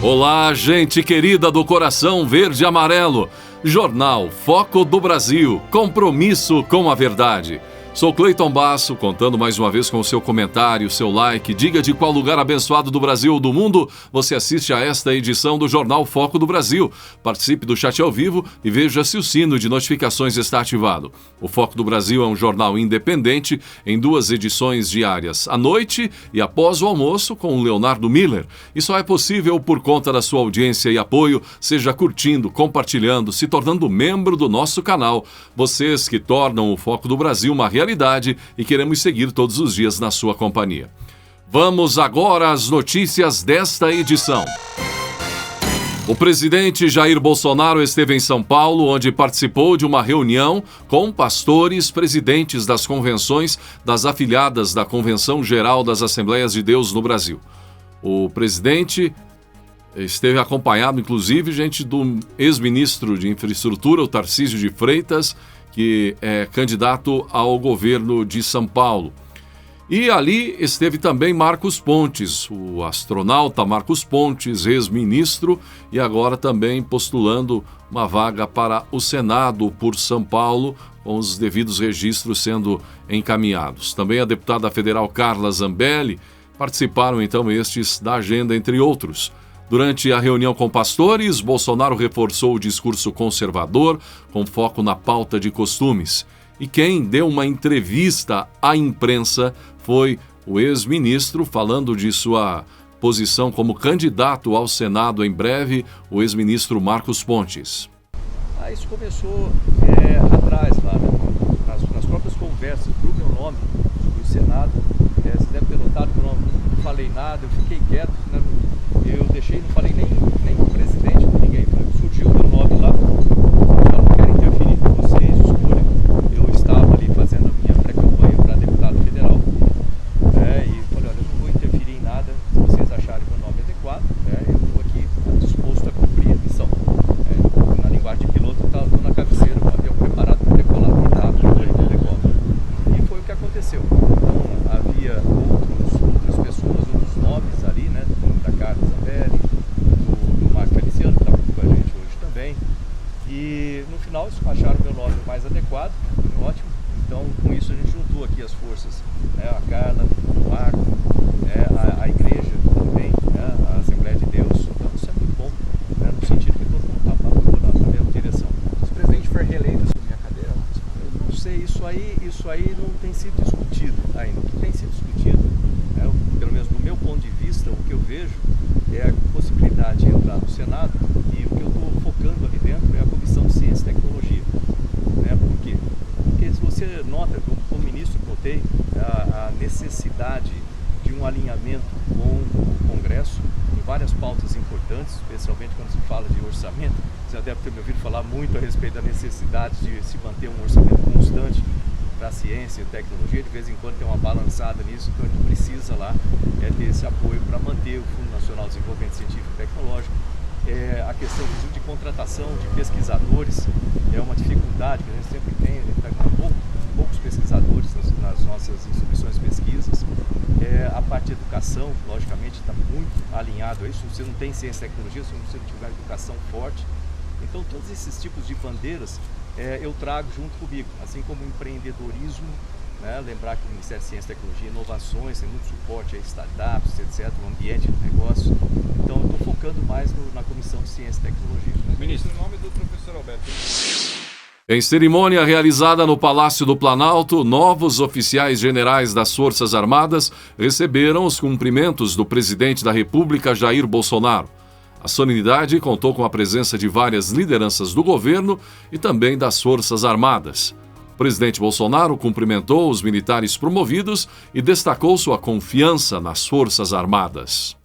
Olá, gente querida do coração verde e amarelo. Jornal Foco do Brasil, compromisso com a verdade. Sou Cleiton Basso, contando mais uma vez com o seu comentário, seu like. Diga de qual lugar abençoado do Brasil ou do mundo você assiste a esta edição do Jornal Foco do Brasil. Participe do chat ao vivo e veja se o sino de notificações está ativado. O Foco do Brasil é um jornal independente em 2 edições diárias, à noite e após o almoço, com o Leonardo Miller. E só é possível por conta da sua audiência e apoio, seja curtindo, compartilhando, se tornando membro do nosso canal. Vocês que tornam o Foco do Brasil uma realidade e queremos seguir todos os dias na sua companhia. Vamos agora às notícias desta edição. O presidente Jair Bolsonaro esteve em São Paulo, onde participou de uma reunião com pastores, presidentes das convenções das afiliadas da Convenção Geral das Assembleias de Deus no Brasil. O presidente esteve acompanhado, inclusive, do ex-ministro de Infraestrutura, o Tarcísio de Freitas, que é candidato ao governo de São Paulo. E ali esteve também Marcos Pontes, o astronauta Marcos Pontes, ex-ministro, e agora também postulando uma vaga para o Senado por São Paulo, com os devidos registros sendo encaminhados. Também a deputada federal Carla Zambelli participaram então estes da agenda, entre outros. Durante a reunião com pastores, Bolsonaro reforçou o discurso conservador, com foco na pauta de costumes. E quem deu uma entrevista à imprensa foi o ex-ministro, falando de sua posição como candidato ao Senado em breve, o ex-ministro Marcos Pontes. Isso começou atrás, lá, nas próprias conversas do meu nome, do Senado. Você deve ter notado que eu não falei nada, eu fiquei quieto, né? Eu deixei, não falei nem com o presidente, com ninguém. Surgiu o meu nome lá, já não quero interferir com vocês, escolha. Eu estava ali fazendo a minha pré-campanha para deputado federal, e falei, olha, eu não vou interferir em nada, se vocês acharem meu nome adequado, eu estou aqui disposto a cumprir a missão. Na linguagem de piloto, eu estou na cabeceira, com o avião preparado para decolar, e foi o que aconteceu. Então, havia outras pessoas, outros nomes ali, né, da Carla Zambelli, do Marco Feliciano, que está com a gente hoje também, e no final eles acharam o meu nome mais adequado, ótimo. Então, com isso a gente juntou aqui as forças, a Carla, o Marco, a igreja também, a Assembleia de Deus. Então isso é muito bom, no sentido que todo mundo está na mesma direção. Se o presidente for reeleito, assumir a cadeira? Eu não sei, isso aí não tem sido discutido ainda. O que tem sido discutido, pelo menos do meu ponto de vista, o que eu vejo é a possibilidade de entrar no Senado, e o que eu estou focando ali dentro é a Comissão de Ciência e Tecnologia. Por quê? Porque se você nota, como ministro, notei a necessidade de um alinhamento com o Congresso em várias pautas importantes, especialmente quando se fala de orçamento. Você já deve ter me ouvido falar muito a respeito da necessidade de se manter um orçamento constante para a ciência e tecnologia. De vez em quando tem uma balançada nisso, então a gente precisa lá ter esse apoio para manter o Fundo Nacional de Desenvolvimento Científico e Tecnológico. A questão de contratação de pesquisadores é uma dificuldade que a gente sempre tem, a gente está com poucos pesquisadores nas nossas instituições de pesquisas. A parte de educação, logicamente, está muito alinhado a isso. Se você não tem ciência e tecnologia, se você não tiver educação forte. Então, todos esses tipos de bandeiras eu trago junto comigo, assim como o empreendedorismo, lembrar que o Ministério de Ciência, Tecnologia e Inovações tem muito suporte a startups, etc., o ambiente de negócio. Então, eu estou focando mais na Comissão de Ciência e Tecnologia. Ministro, em nome do professor Alberto. Em cerimônia realizada no Palácio do Planalto, novos oficiais generais das Forças Armadas receberam os cumprimentos do presidente da República, Jair Bolsonaro. A solenidade contou com a presença de várias lideranças do governo e também das Forças Armadas. O presidente Bolsonaro cumprimentou os militares promovidos e destacou sua confiança nas Forças Armadas.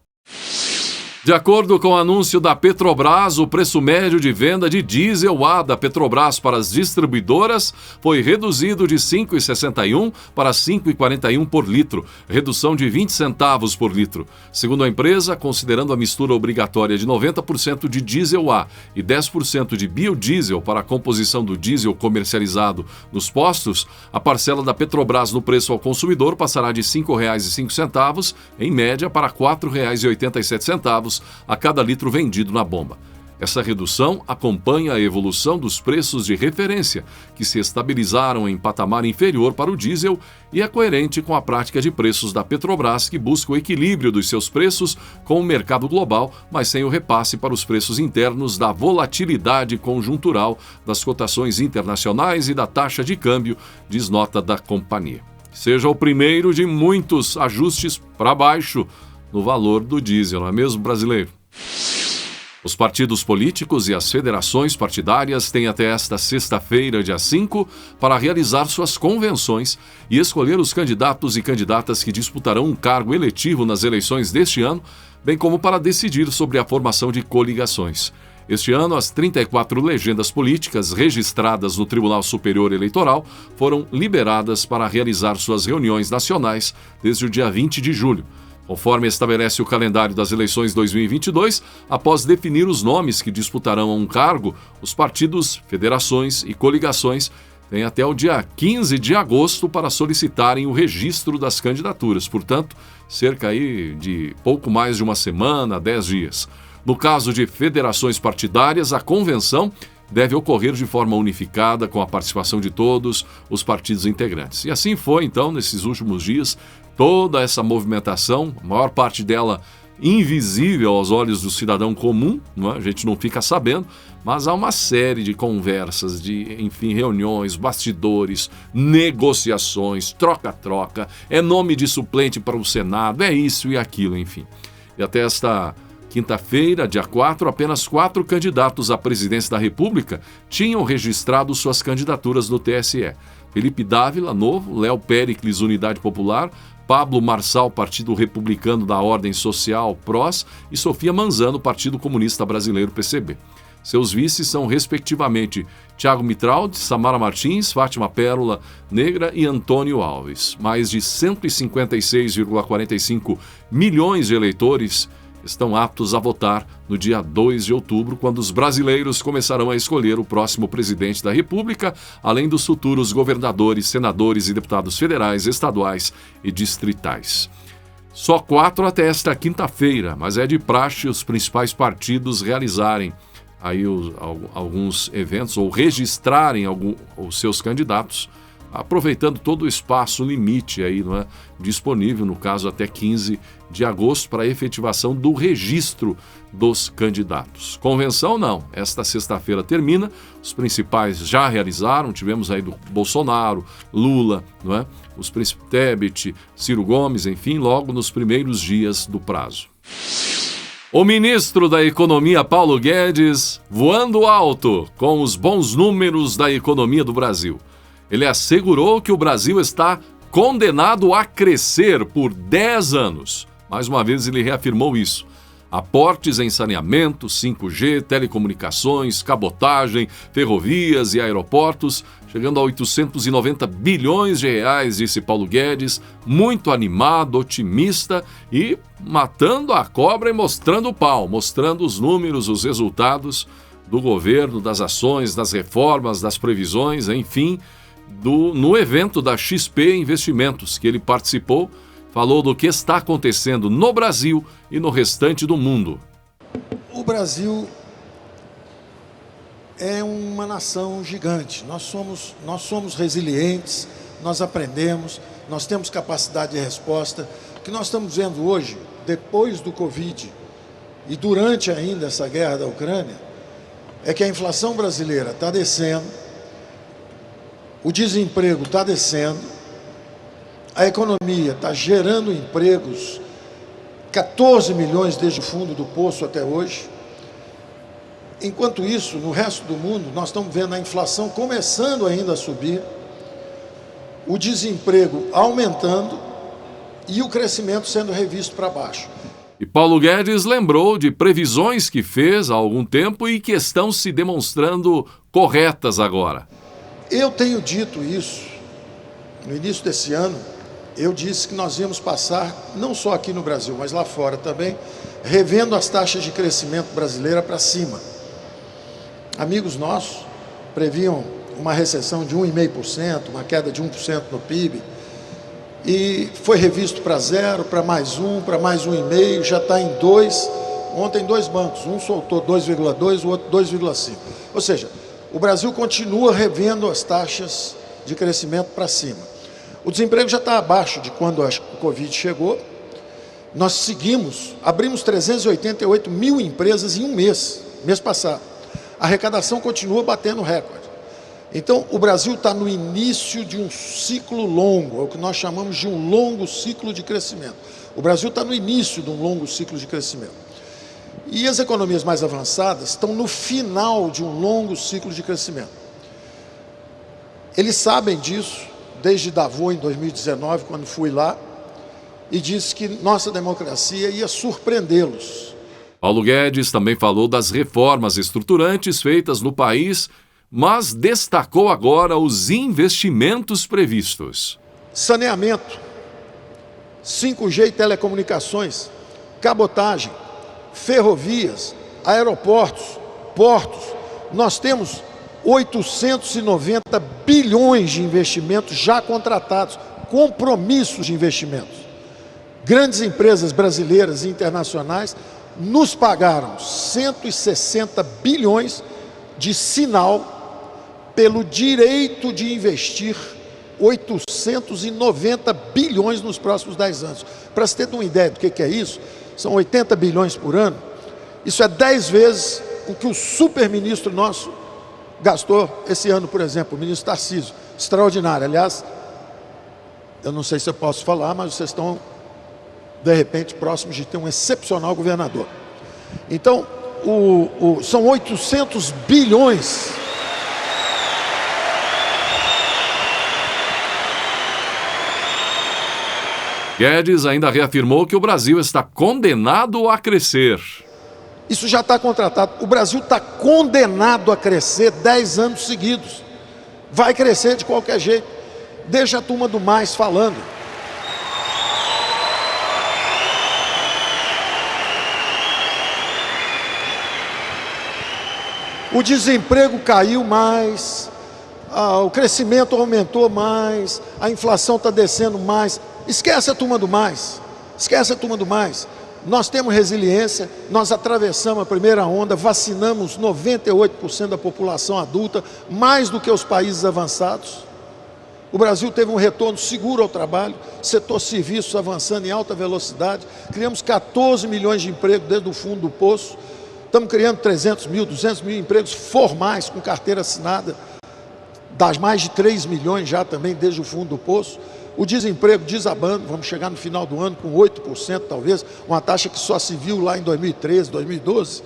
De acordo com o anúncio da Petrobras, o preço médio de venda de diesel A da Petrobras para as distribuidoras foi reduzido de R$ 5,61 para R$ 5,41 por litro, redução de 20 centavos por litro. Segundo a empresa, considerando a mistura obrigatória de 90% de diesel A e 10% de biodiesel para a composição do diesel comercializado nos postos, a parcela da Petrobras no preço ao consumidor passará de R$ 5,05, em média, para R$ 4,87 centavos a cada litro vendido na bomba. Essa redução acompanha a evolução dos preços de referência, que se estabilizaram em patamar inferior para o diesel e é coerente com a prática de preços da Petrobras, que busca o equilíbrio dos seus preços com o mercado global, mas sem o repasse para os preços internos da volatilidade conjuntural das cotações internacionais e da taxa de câmbio, diz nota da companhia. Seja o primeiro de muitos ajustes para baixo no valor do diesel, não é mesmo, brasileiro? Os partidos políticos e as federações partidárias têm até esta sexta-feira, dia 5, para realizar suas convenções e escolher os candidatos e candidatas que disputarão um cargo eletivo nas eleições deste ano, bem como para decidir sobre a formação de coligações. Este ano, as 34 legendas políticas registradas no Tribunal Superior Eleitoral foram liberadas para realizar suas reuniões nacionais desde o dia 20 de julho. Conforme estabelece o calendário das eleições 2022, após definir os nomes que disputarão um cargo, os partidos, federações e coligações têm até o dia 15 de agosto para solicitarem o registro das candidaturas. Portanto, cerca aí de pouco mais de uma semana, 10 dias. No caso de federações partidárias, a convenção deve ocorrer de forma unificada, com a participação de todos os partidos integrantes. E assim foi, então, nesses últimos dias, toda essa movimentação, a maior parte dela invisível aos olhos do cidadão comum, não é? A gente não fica sabendo, mas há uma série de conversas, enfim, reuniões, bastidores, negociações, troca-troca, é nome de suplente para o Senado, é isso e aquilo, enfim. E até esta quinta-feira, dia 4, apenas 4 candidatos à presidência da República tinham registrado suas candidaturas no TSE. Felipe Dávila, Novo, Léo Péricles, Unidade Popular, Pablo Marçal, Partido Republicano da Ordem Social, PROS, e Sofia Manzano, Partido Comunista Brasileiro, PCB. Seus vices são, respectivamente, Thiago Mitraldi, Samara Martins, Fátima Pérola Negra e Antônio Alves. Mais de 156,45 milhões de eleitores estão aptos a votar no dia 2 de outubro, quando os brasileiros começarão a escolher o próximo presidente da República, além dos futuros governadores, senadores e deputados federais, estaduais e distritais. Só 4 até esta quinta-feira, mas é de praxe os principais partidos realizarem aí alguns eventos ou registrarem os seus candidatos, aproveitando todo o espaço limite aí, não é, disponível, no caso até 15 de agosto, para a efetivação do registro dos candidatos. Convenção não, esta sexta-feira termina, os principais já realizaram, tivemos aí do Bolsonaro, Lula, não é, os príncipes Tebet, Ciro Gomes, enfim, logo nos primeiros dias do prazo. O ministro da Economia, Paulo Guedes, voando alto com os bons números da economia do Brasil. Ele assegurou que o Brasil está condenado a crescer por 10 anos. Mais uma vez ele reafirmou isso. Aportes em saneamento, 5G, telecomunicações, cabotagem, ferrovias e aeroportos, chegando a 890 bilhões de reais, disse Paulo Guedes, muito animado, otimista e matando a cobra e mostrando o pau, mostrando os números, os resultados do governo, das ações, das reformas, das previsões, enfim, no evento da XP Investimentos, que ele participou, falou do que está acontecendo no Brasil e no restante do mundo. O Brasil é uma nação gigante. Nós somos resilientes, nós aprendemos, nós temos capacidade de resposta. O que nós estamos vendo hoje, depois do Covid e durante ainda essa guerra da Ucrânia, é que a inflação brasileira está descendo, o desemprego está descendo, a economia está gerando empregos, 14 milhões desde o fundo do poço até hoje. Enquanto isso, no resto do mundo, nós estamos vendo a inflação começando ainda a subir, o desemprego aumentando e o crescimento sendo revisto para baixo. E Paulo Guedes lembrou de previsões que fez há algum tempo e que estão se demonstrando corretas agora. Eu tenho dito isso, no início desse ano, eu disse que nós íamos passar, não só aqui no Brasil, mas lá fora também, revendo as taxas de crescimento brasileira para cima. Amigos nossos previam uma recessão de 1,5%, uma queda de 1% no PIB, e foi revisto para 0, para mais 1, para mais 1,5%, já está em 2%, Ontem 2 bancos, um soltou 2,2, o outro 2,5. Ou seja, o Brasil continua revendo as taxas de crescimento para cima. O desemprego já está abaixo de quando o Covid chegou. Nós seguimos, abrimos 388 mil empresas em um mês passado. A arrecadação continua batendo recorde. Então, o Brasil está no início de um ciclo longo, é o que nós chamamos de um longo ciclo de crescimento. O Brasil está no início de um longo ciclo de crescimento. E as economias mais avançadas estão no final de um longo ciclo de crescimento. Eles sabem disso, desde Davos, em 2019, quando fui lá, e disse que nossa democracia ia surpreendê-los. Paulo Guedes também falou das reformas estruturantes feitas no país, mas destacou agora os investimentos previstos. Saneamento, 5G e telecomunicações, cabotagem, ferrovias, aeroportos, portos. Nós temos 890 bilhões de investimentos já contratados, compromissos de investimentos. Grandes empresas brasileiras e internacionais nos pagaram 160 bilhões de sinal pelo direito de investir 890 bilhões nos próximos 10 anos. Para você ter uma ideia do que é isso, são 80 bilhões por ano. Isso é 10 vezes o que o super-ministro nosso gastou esse ano, por exemplo, o ministro Tarcísio. Extraordinário. Aliás, eu não sei se eu posso falar, mas vocês estão, de repente, próximos de ter um excepcional governador. Então, são 800 bilhões. Guedes ainda reafirmou que o Brasil está condenado a crescer. Isso já está contratado. O Brasil está condenado a crescer 10 anos seguidos. Vai crescer de qualquer jeito. Deixa a turma do mais falando. O desemprego caiu mais, o crescimento aumentou mais, a inflação está descendo mais. Esquece a turma do mais, esquece a turma do mais. Nós temos resiliência, nós atravessamos a primeira onda, vacinamos 98% da população adulta, mais do que os países avançados. O Brasil teve um retorno seguro ao trabalho, setor serviços avançando em alta velocidade, criamos 14 milhões de empregos desde o fundo do poço, estamos criando 300 mil, 200 mil empregos formais com carteira assinada, das mais de 3 milhões já também desde o fundo do poço. O desemprego desabando, vamos chegar no final do ano com 8% talvez, uma taxa que só se viu lá em 2013, 2012.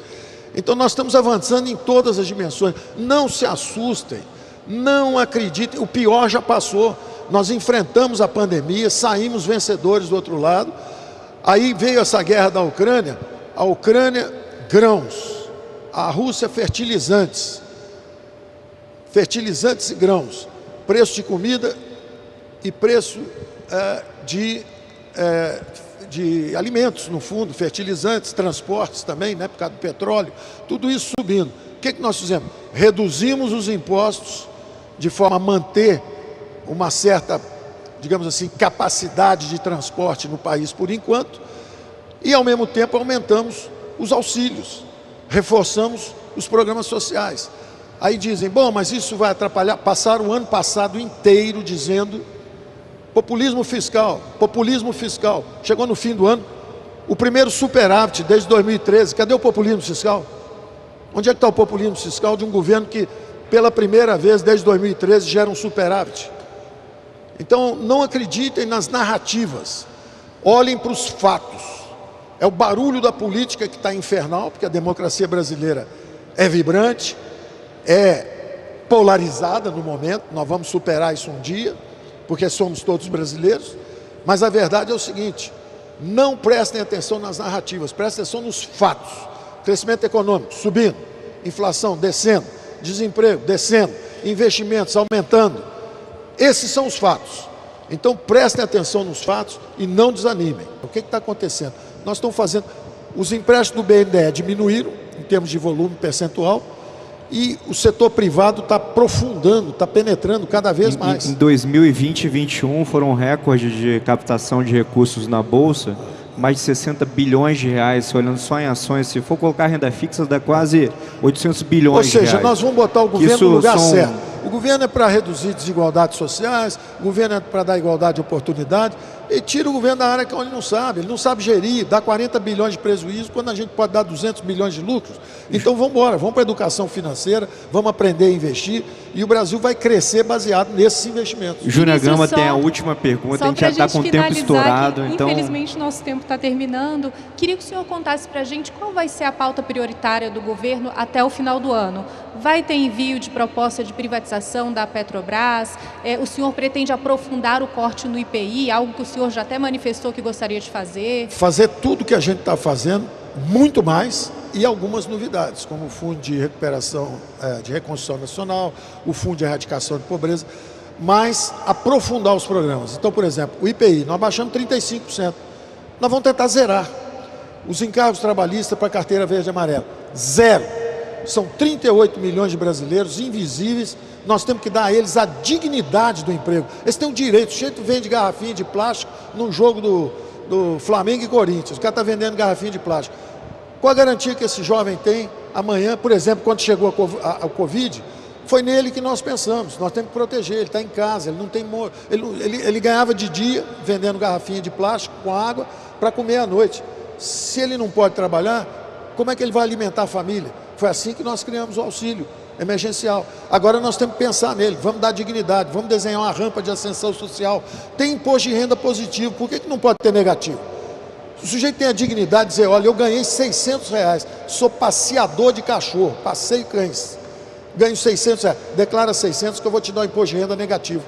Então nós estamos avançando em todas as dimensões. Não se assustem, não acreditem, o pior já passou. Nós enfrentamos a pandemia, saímos vencedores do outro lado. Aí veio essa guerra da Ucrânia, a Ucrânia grãos, a Rússia fertilizantes e grãos, preço de comida e preço de alimentos, no fundo, fertilizantes, transportes também, né, por causa do petróleo, tudo isso subindo. O que nós fizemos? Reduzimos os impostos de forma a manter uma certa, digamos assim, capacidade de transporte no país por enquanto, e ao mesmo tempo aumentamos os auxílios, reforçamos os programas sociais. Aí dizem, bom, mas isso vai atrapalhar. Passaram o ano passado inteiro dizendo populismo fiscal. Chegou no fim do ano, o primeiro superávit desde 2013. Cadê o populismo fiscal? Onde é que está o populismo fiscal de um governo que, pela primeira vez desde 2013, gera um superávit? Então, não acreditem nas narrativas. Olhem para os fatos. É o barulho da política que está infernal, porque a democracia brasileira é vibrante, é polarizada no momento. Nós vamos superar isso um dia, porque somos todos brasileiros, mas a verdade é o seguinte, não prestem atenção nas narrativas, prestem atenção nos fatos. Crescimento econômico subindo, inflação descendo, desemprego descendo, investimentos aumentando. Esses são os fatos. Então prestem atenção nos fatos e não desanimem. O que está acontecendo? Nós estamos fazendo, os empréstimos do BNDE diminuíram em termos de volume percentual, e o setor privado está aprofundando, está penetrando cada vez mais. Em 2020 e 2021 foram recordes de captação de recursos na Bolsa, mais de 60 bilhões de reais, olhando só em ações. Se for colocar renda fixa, dá quase 800 bilhões de reais. Ou seja, nós vamos botar o governo no lugar certo. O governo é para reduzir desigualdades sociais, o governo é para dar igualdade de oportunidade, e tira o governo da área que ele não sabe gerir, dá 40 bilhões de prejuízo quando a gente pode dar 200 bilhões de lucros. Então vamos embora, vamos para a educação financeira, vamos aprender a investir, e o Brasil vai crescer baseado nesses investimentos. Júnior Gama tem a última pergunta, a gente já está com o tempo estourado. Então... Infelizmente, nosso tempo está terminando. Queria que o senhor contasse para a gente qual vai ser a pauta prioritária do governo até o final do ano. Vai ter envio de proposta de privatização da Petrobras? O senhor pretende aprofundar o corte no IPI, algo que o senhor já até manifestou que gostaria de fazer? Fazer tudo que a gente está fazendo, muito mais, e algumas novidades, como o Fundo de Recuperação, de Reconstrução Nacional, o Fundo de Erradicação de Pobreza, mas aprofundar os programas. Então, por exemplo, o IPI, nós baixamos 35%. Nós vamos tentar zerar os encargos trabalhistas para a carteira verde e amarela. Zero. São 38 milhões de brasileiros invisíveis, nós temos que dar a eles a dignidade do emprego. Eles têm um direito, o sujeito vende garrafinha de plástico num jogo do Flamengo e Corinthians, o cara está vendendo garrafinha de plástico. Qual a garantia que esse jovem tem amanhã, por exemplo, quando chegou a Covid, foi nele que nós pensamos, nós temos que proteger, ele está em casa, ele não tem ele ganhava de dia vendendo garrafinha de plástico com água para comer à noite. Se ele não pode trabalhar, como é que ele vai alimentar a família? Foi assim que nós criamos o auxílio emergencial. Agora nós temos que pensar nele, vamos dar dignidade, vamos desenhar uma rampa de ascensão social. Tem imposto de renda positivo, por que não pode ter negativo? Se o sujeito tem a dignidade de dizer, olha, eu ganhei 600 reais, sou passeador de cachorro, passeio cães, ganho 600 reais, declara 600 que eu vou te dar um imposto de renda negativo.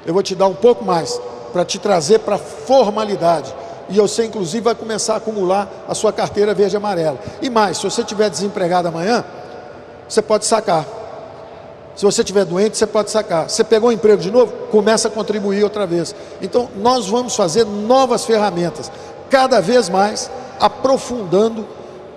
Eu vou te dar um pouco mais, para te trazer para a formalidade. E você, inclusive, vai começar a acumular a sua carteira verde e amarela. E mais, se você estiver desempregado amanhã, você pode sacar. Se você estiver doente, você pode sacar. Você pegou um emprego de novo, começa a contribuir outra vez. Então, nós vamos fazer novas ferramentas, cada vez mais aprofundando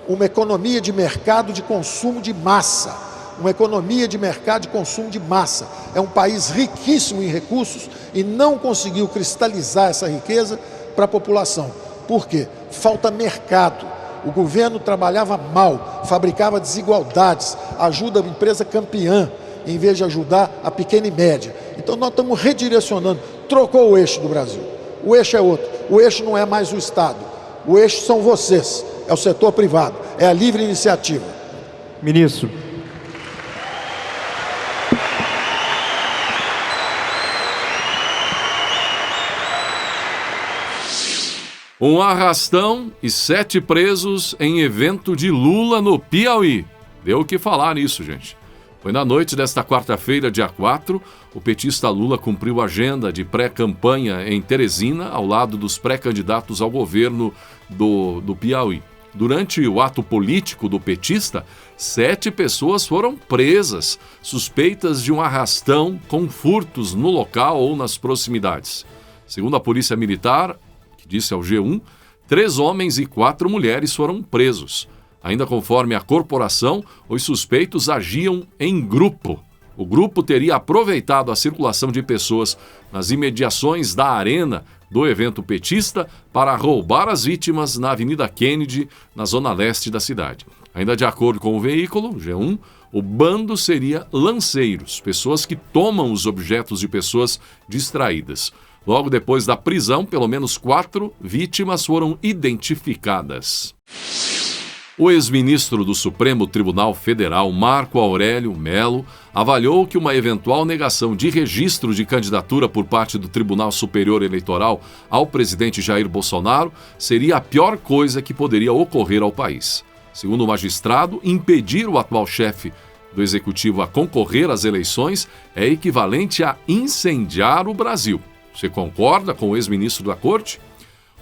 uma economia de mercado de consumo de massa. Uma economia de mercado de consumo de massa. É um país riquíssimo em recursos e não conseguiu cristalizar essa riqueza para a população. Por quê? Falta mercado. O governo trabalhava mal, fabricava desigualdades, ajuda a empresa campeã, em vez de ajudar a pequena e média. Então nós estamos redirecionando, trocou o eixo do Brasil. O eixo é outro, o eixo não é mais o Estado, o eixo são vocês, é o setor privado, é a livre iniciativa. Ministro. Um arrastão e 7 presos em evento de Lula no Piauí. Deu o que falar nisso, gente. Foi na noite desta quarta-feira, dia 4, o petista Lula cumpriu a agenda de pré-campanha em Teresina, ao lado dos pré-candidatos ao governo do Piauí. Durante o ato político do petista, 7 pessoas foram presas, suspeitas de um arrastão com furtos no local ou nas proximidades. Segundo a Polícia Militar, disse ao G1, 3 homens e 4 mulheres foram presos. Ainda conforme a corporação, os suspeitos agiam em grupo. O grupo teria aproveitado a circulação de pessoas nas imediações da arena do evento petista para roubar as vítimas na Avenida Kennedy, na zona leste da cidade. Ainda de acordo com o veículo, G1, o bando seria lanceiros, pessoas que tomam os objetos de pessoas distraídas. Logo depois da prisão, pelo menos 4 vítimas foram identificadas. O ex-ministro do Supremo Tribunal Federal, Marco Aurélio Mello, avaliou que uma eventual negação de registro de candidatura por parte do Tribunal Superior Eleitoral ao presidente Jair Bolsonaro seria a pior coisa que poderia ocorrer ao país. Segundo o magistrado, impedir o atual chefe do Executivo a concorrer às eleições é equivalente a incendiar o Brasil. Você concorda com o ex-ministro da Corte?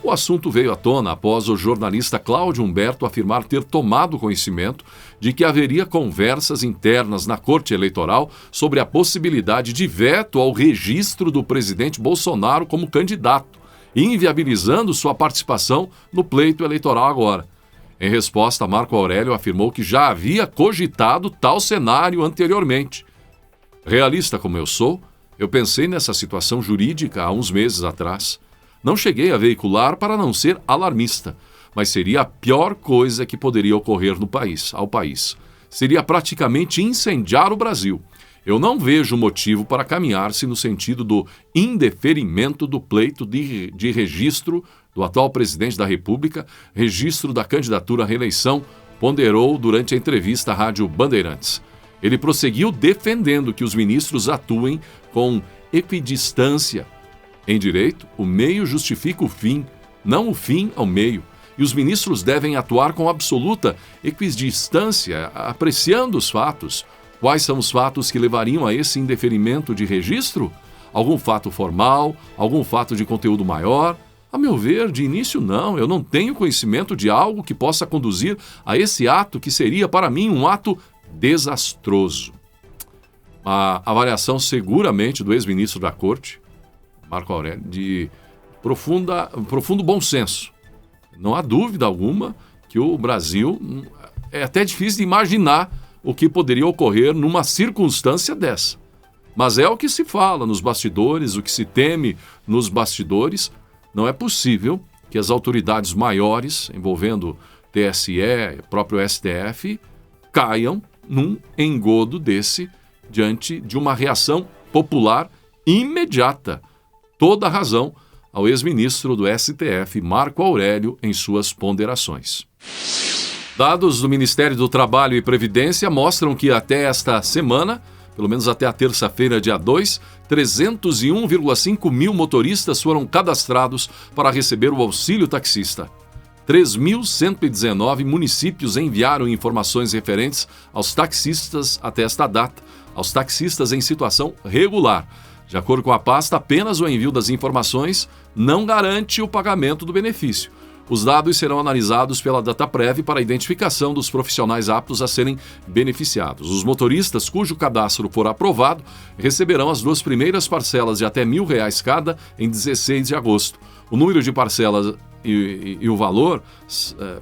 O assunto veio à tona após o jornalista Cláudio Humberto afirmar ter tomado conhecimento de que haveria conversas internas na Corte Eleitoral sobre a possibilidade de veto ao registro do presidente Bolsonaro como candidato, inviabilizando sua participação no pleito eleitoral agora. Em resposta, Marco Aurélio afirmou que já havia cogitado tal cenário anteriormente. Realista como eu sou, eu pensei nessa situação jurídica há uns meses atrás. Não cheguei a veicular para não ser alarmista, mas seria a pior coisa que poderia ocorrer ao país. Seria praticamente incendiar o Brasil. Eu não vejo motivo para caminhar-se no sentido do indeferimento do pleito de registro do atual presidente da República, registro da candidatura à reeleição, ponderou durante a entrevista à Rádio Bandeirantes. Ele prosseguiu defendendo que os ministros atuem com equidistância. Em direito, o meio justifica o fim, não o fim ao meio. E os ministros devem atuar com absoluta equidistância, apreciando os fatos. Quais são os fatos que levariam a esse indeferimento de registro? Algum fato formal? Algum fato de conteúdo maior? A meu ver, de início não. Eu não tenho conhecimento de algo que possa conduzir a esse ato que seria para mim um ato desastroso. A avaliação seguramente do ex-ministro da Corte, Marco Aurélio, de profundo bom senso. Não há dúvida alguma que o Brasil, é até difícil de imaginar o que poderia ocorrer numa circunstância dessa. Mas é o que se fala nos bastidores, o que se teme nos bastidores. Não é possível que as autoridades maiores, envolvendo TSE, próprio STF, caiam num engodo desse diante de uma reação popular imediata. Toda a razão ao ex-ministro do STF, Marco Aurélio, em suas ponderações. Dados do Ministério do Trabalho e Previdência mostram que até esta semana, pelo menos até a terça-feira, dia 2, 301,5 mil motoristas foram cadastrados para receber o auxílio taxista. 3.119 municípios enviaram informações referentes aos taxistas até esta data, aos taxistas em situação regular. De acordo com a pasta, apenas o envio das informações não garante o pagamento do benefício. Os dados serão analisados pela Dataprev para a identificação dos profissionais aptos a serem beneficiados. Os motoristas cujo cadastro for aprovado receberão as 2 primeiras parcelas de até R$1.000 cada em 16 de agosto. O número de parcelas e o valor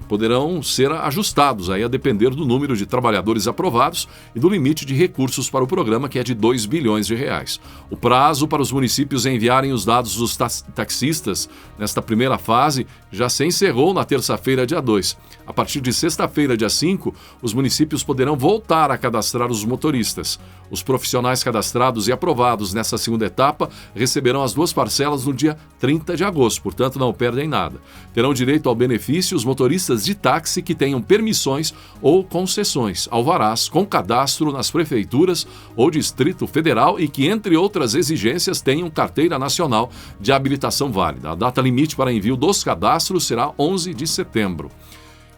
poderão ser ajustados aí a depender do número de trabalhadores aprovados e do limite de recursos para o programa, que é de R$2 bilhões. O prazo para os municípios enviarem os dados dos taxistas nesta primeira fase já se encerrou na terça-feira, dia 2. A partir de sexta-feira, dia 5, os municípios poderão voltar a cadastrar os motoristas. Os profissionais cadastrados e aprovados nessa segunda etapa receberão as 2 parcelas no dia 30 de agosto, portanto não perdem nada. Terão direito ao benefício os motoristas de táxi que tenham permissões ou concessões, alvarás com cadastro nas prefeituras ou Distrito Federal e que, entre outras exigências, tenham carteira nacional de habilitação válida. A data limite para envio dos cadastros será 11 de setembro.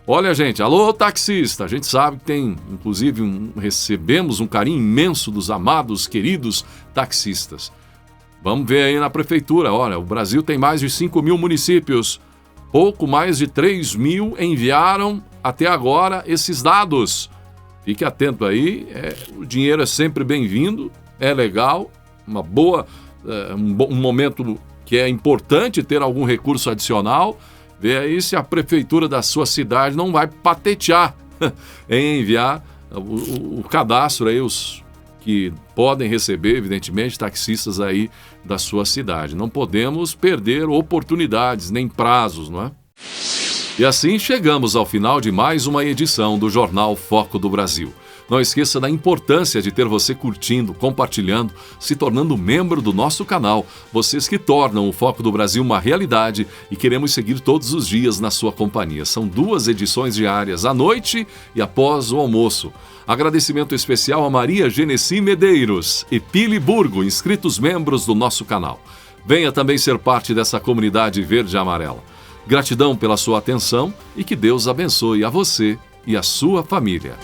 Olha, gente, alô taxista, a gente sabe que tem, inclusive, recebemos um carinho imenso dos amados, queridos taxistas. Vamos ver aí na prefeitura, olha, o Brasil tem mais de 5 mil municípios, pouco mais de 3 mil enviaram até agora esses dados. Fique atento aí, o dinheiro é sempre bem-vindo, é legal, um momento que é importante ter algum recurso adicional. Vê aí se a prefeitura da sua cidade não vai patentear em enviar o cadastro aí, os que podem receber, evidentemente, taxistas aí da sua cidade. Não podemos perder oportunidades, nem prazos, não é? E assim chegamos ao final de mais uma edição do Jornal Foco do Brasil. Não esqueça da importância de ter você curtindo, compartilhando, se tornando membro do nosso canal. Vocês que tornam o Foco do Brasil uma realidade e queremos seguir todos os dias na sua companhia. São 2 edições diárias, à noite e após o almoço. Agradecimento especial a Maria Genesi Medeiros e Pili Burgo, inscritos membros do nosso canal. Venha também ser parte dessa comunidade verde e amarela. Gratidão pela sua atenção e que Deus abençoe a você e a sua família.